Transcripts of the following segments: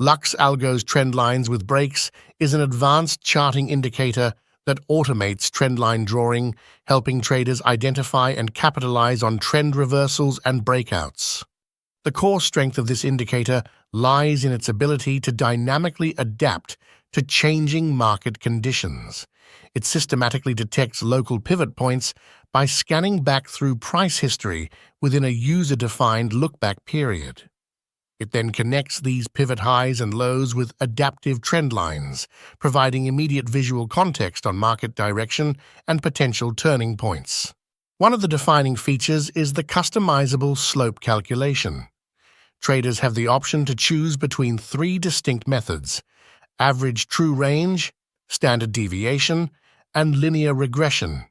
LuxAlgo's Trendlines with breaks is an advanced charting indicator that automates trendline drawing, helping traders identify and capitalize on trend reversals and breakouts. The core strength of this indicator lies in its ability to dynamically adapt to changing market conditions. It systematically detects local pivot points by scanning back through price history within a user-defined look-back period. It then connects these pivot highs and lows with adaptive trend lines, providing immediate visual context on market direction and potential turning points. One of the defining features is the customizable slope calculation. Traders have the option to choose between three distinct methods: average true range, standard deviation, and linear regression.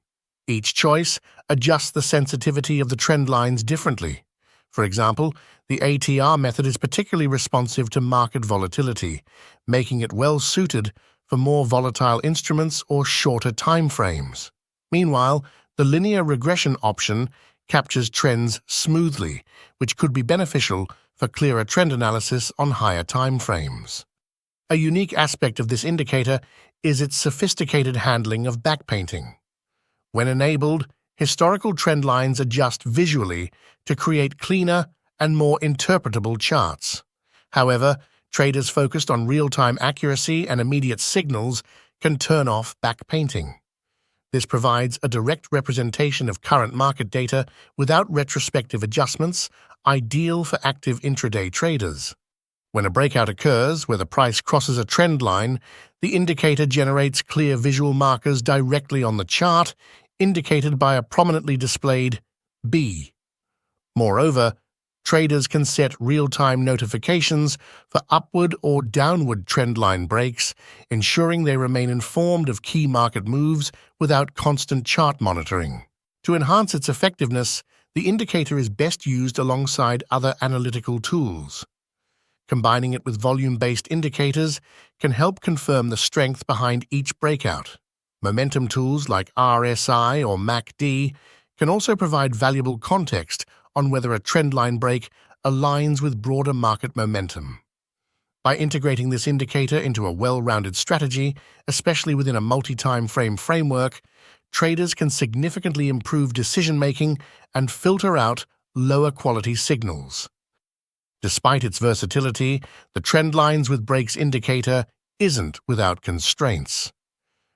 Each choice adjusts the sensitivity of the trend lines differently. For example, the ATR method is particularly responsive to market volatility, making it well-suited for more volatile instruments or shorter time frames. Meanwhile, the linear regression option captures trends smoothly, which could be beneficial for clearer trend analysis on higher time frames. A unique aspect of this indicator is its sophisticated handling of backpainting. When enabled, historical trend lines adjust visually to create cleaner and more interpretable charts. However, traders focused on real-time accuracy and immediate signals can turn off backpainting. This provides a direct representation of current market data without retrospective adjustments, ideal for active intraday traders. When a breakout occurs where the price crosses a trend line, the indicator generates clear visual markers directly on the chart, indicated by a prominently displayed B. Moreover, traders can set real-time notifications for upward or downward trendline breaks, ensuring they remain informed of key market moves without constant chart monitoring. To enhance its effectiveness, the indicator is best used alongside other analytical tools. Combining it with volume-based indicators can help confirm the strength behind each breakout. Momentum tools like RSI or MACD can also provide valuable context on whether a trendline break aligns with broader market momentum. By integrating this indicator into a well-rounded strategy, especially within a multi-time frame framework, traders can significantly improve decision-making and filter out lower-quality signals. Despite its versatility, the Trendlines with breaks indicator isn't without constraints.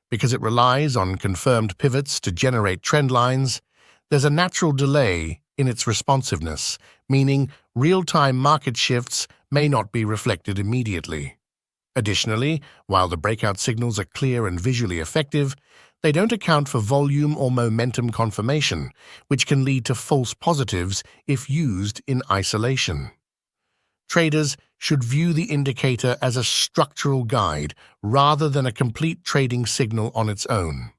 Because it relies on confirmed pivots to generate trend lines, there's a natural delay in its responsiveness, meaning real-time market shifts may not be reflected immediately. Additionally, while the breakout signals are clear and visually effective, they don't account for volume or momentum confirmation, which can lead to false positives if used in isolation. Traders should view the indicator as a structural guide rather than a complete trading signal on its own.